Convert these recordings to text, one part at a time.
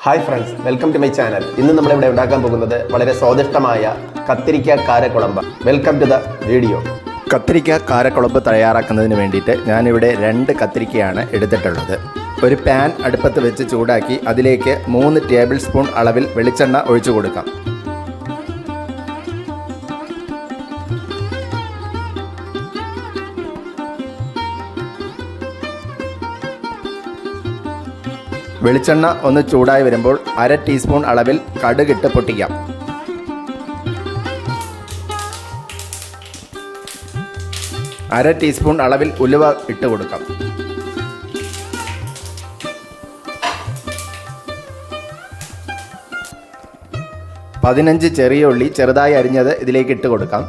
Hi friends, welcome to my channel. ഇന്ന് നമ്മളിവിടെ ഉണ്ടാക്കാൻ പോകുന്നത് വളരെ സ്വാദിഷ്ടമായ കത്തിരിക്ക കാരക്കുളമ്പ്. Welcome to the video. കത്തിരിക്ക കാരക്കുളമ്പ് തയ്യാറാക്കുന്നതിന് വേണ്ടിയിട്ട് ഞാനിവിടെ 2 കത്തിരിക്കയാണ് എടുത്തിട്ടുള്ളത്. ഒരു പാൻ അടുപ്പത്ത് വെച്ച് ചൂടാക്കി അതിലേക്ക് 3 ടേബിൾ സ്പൂൺ അളവിൽ വെളിച്ചെണ്ണ ഒഴിച്ചു കൊടുക്കാം. വെളിച്ചെണ്ണ ഒന്ന് ചൂടായി വരുമ്പോൾ 1/2 ടീസ്പൂൺ അളവിൽ കടുകിട്ട് പൊട്ടിക്കാം. അര ടീസ്പൂൺ അളവിൽ ഉലുവ ഇട്ട് കൊടുക്കാം. പതിനഞ്ച് ചെറിയ ഉള്ളി ചെറുതായി അരിഞ്ഞത് ഇതിലേക്ക് ഇട്ട് കൊടുക്കാം.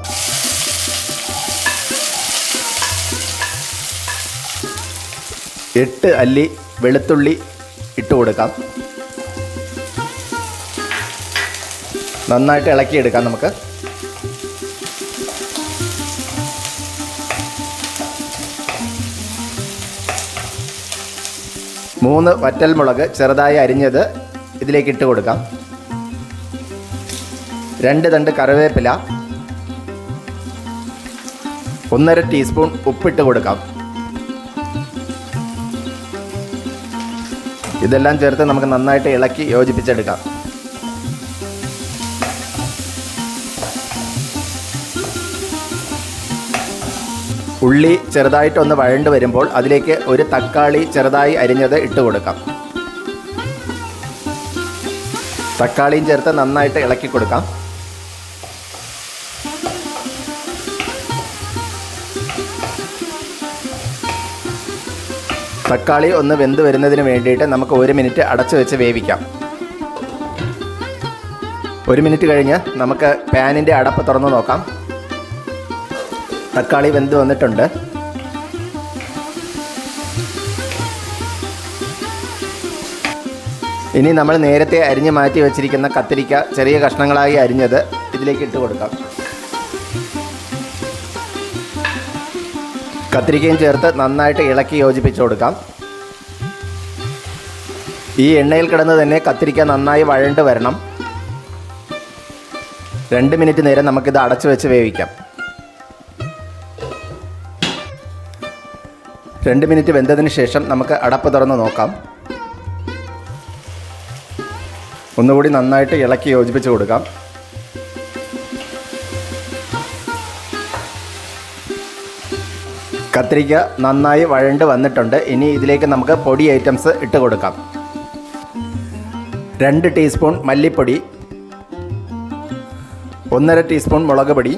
8 അല്ലി വെളുത്തുള്ളി ഇട്ട് കൊടുക്കാം. നന്നായിട്ട് ഇളക്കിയെടുക്കാം. നമുക്ക് മൂന്ന് വറ്റൽമുളക് ചെറുതായി അരിഞ്ഞത് ഇതിലേക്ക് ഇട്ട് കൊടുക്കാം. 2 തണ്ട് കറിവേപ്പില, 1/2 ടീസ്പൂൺ ഉപ്പിട്ട് കൊടുക്കാം. ഇതെല്ലാം ചേർത്ത് നമുക്ക് നന്നായിട്ട് ഇളക്കി യോജിപ്പിച്ചെടുക്കാം. ഉള്ളി ചെറുതായിട്ടൊന്ന് വഴണ്ട് വരുമ്പോൾ അതിലേക്ക് ഒരു തക്കാളി ചെറുതായി അരിഞ്ഞത് ഇട്ട് കൊടുക്കാം. തക്കാളിയും ചേർത്ത് നന്നായിട്ട് ഇളക്കി കൊടുക്കാം. തക്കാളി ഒന്ന് വെന്ത് വരുന്നതിന് വേണ്ടിയിട്ട് നമുക്ക് 1 മിനിറ്റ് അടച്ചു വെച്ച് വേവിക്കാം. 1 മിനിറ്റ് കഴിഞ്ഞ് നമുക്ക് പാനിൻ്റെ അടപ്പ് തുറന്ന് നോക്കാം. തക്കാളി വെന്ത് വന്നിട്ടുണ്ട്. ഇനി നമ്മൾ നേരത്തെ അരിഞ്ഞ് മാറ്റി വെച്ചിരിക്കുന്ന കത്തിരിക്ക ചെറിയ കഷ്ണങ്ങളായി അരിഞ്ഞത് ഇതിലേക്ക് ഇട്ട് കൊടുക്കാം. കത്തിരിക്കയും ചേർത്ത് നന്നായിട്ട് ഇളക്കി യോജിപ്പിച്ച് കൊടുക്കാം. ഈ എണ്ണയിൽ കിടന്ന് തന്നെ കത്തിരിക്ക നന്നായി വഴണ്ട് വരണം. 2 മിനിറ്റ് നേരം നമുക്കിത് അടച്ചു വെച്ച് വേവിക്കാം. 2 മിനിറ്റ് വെന്തതിന് ശേഷം നമുക്ക് അടപ്പ് തുറന്ന് നോക്കാം. ഒന്നുകൂടി നന്നായിട്ട് ഇളക്കി യോജിപ്പിച്ച് കൊടുക്കാം. കത്തിരിക്ക നന്നായി വഴണ്ട് വന്നിട്ടുണ്ട്. ഇനി ഇതിലേക്ക് നമുക്ക് പൊടി ഐറ്റംസ് ഇട്ട് കൊടുക്കാം. 2 ടീസ്പൂൺ മല്ലിപ്പൊടി, 1/2 ടീസ്പൂൺ മുളക് പൊടി,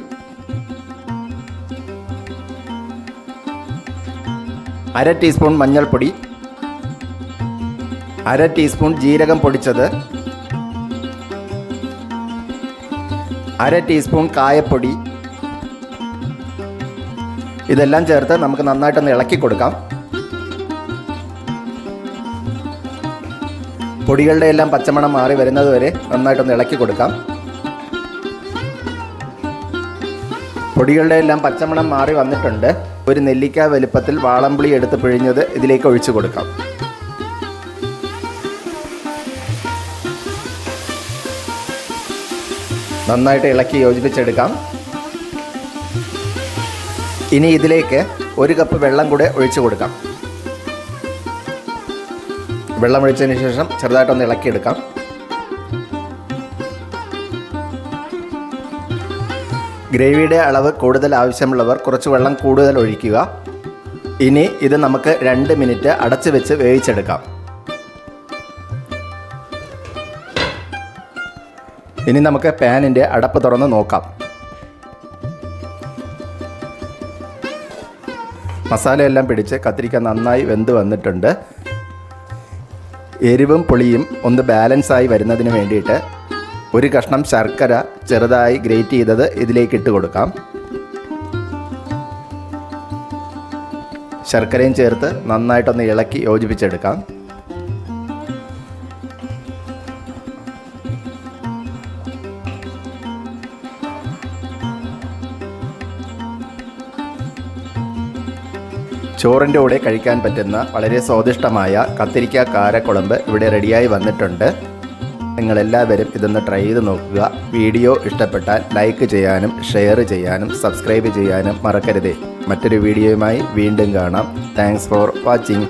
1/2 ടീസ്പൂൺ മഞ്ഞൾപ്പൊടി, 1/2 ടീസ്പൂൺ ജീരകം പൊടിച്ചത്, 1/2 ടീസ്പൂൺ കായപ്പൊടി. ഇതെല്ലാം ചേർത്ത് നമുക്ക് നന്നായിട്ടൊന്ന് ഇളക്കി കൊടുക്കാം. പൊടികളുടെ എല്ലാം പച്ചമണം മാറി വരുന്നത് വരെ നന്നായിട്ടൊന്ന് ഇളക്കി കൊടുക്കാം. പൊടികളുടെ എല്ലാം പച്ചമണം മാറി വന്നിട്ടുണ്ട്. ഒരു നെല്ലിക്ക വലുപ്പത്തിൽ വാളംപുളി എടുത്ത് പിഴിഞ്ഞത് ഇതിലേക്ക് ഒഴിച്ചു കൊടുക്കാം. നന്നായിട്ട് ഇളക്കി യോജിപ്പിച്ചെടുക്കാം. ഇനി ഇതിലേക്ക് 1 കപ്പ് വെള്ളം കൂടെ ഒഴിച്ചു കൊടുക്കാം. വെള്ളം ഒഴിച്ചതിന് ശേഷം ചെറുതായിട്ടൊന്ന് ഇളക്കിയെടുക്കാം. ഗ്രേവിയുടെ അളവ് കൂടുതൽ ആവശ്യമുള്ളവർ കുറച്ച് വെള്ളം കൂടുതൽ ഒഴിക്കുക. ഇനി ഇത് നമുക്ക് 2 മിനിറ്റ് അടച്ചു വെച്ച് വേവിച്ചെടുക്കാം. ഇനി നമുക്ക് പാനിൻ്റെ അടപ്പ് തുറന്ന് നോക്കാം. മസാലയെല്ലാം പിടിച്ച് കത്തിരിക്ക നന്നായി വെന്ത് വന്നിട്ടുണ്ട്. എരിവും പുളിയും ഒന്ന് ബാലൻസായി വരുന്നതിന് വേണ്ടിയിട്ട് 1 കഷ്ണം ശർക്കര ചെറുതായി ഗ്രേറ്റ് ചെയ്തത് ഇതിലേക്ക് ഇട്ട് കൊടുക്കാം. ശർക്കരയും ചേർത്ത് നന്നായിട്ടൊന്ന് ഇളക്കി യോജിപ്പിച്ചെടുക്കാം. ചോറിൻ്റെ കൂടെ കഴിക്കാൻ പറ്റുന്ന വളരെ സ്വാദിഷ്ടമായ കത്തിരിക്ക കാരക്കുളമ്പ് ഇവിടെ റെഡിയായി വന്നിട്ടുണ്ട്. നിങ്ങളെല്ലാവരും ഇതൊന്ന് ട്രൈ ചെയ്ത് നോക്കുക. വീഡിയോ ഇഷ്ടപ്പെട്ടാൽ ലൈക്ക് ചെയ്യാനും ഷെയർ ചെയ്യാനും സബ്സ്ക്രൈബ് ചെയ്യാനും മറക്കരുതേ. മറ്റൊരു വീഡിയോയുമായി വീണ്ടും കാണാം. Thanks for watching.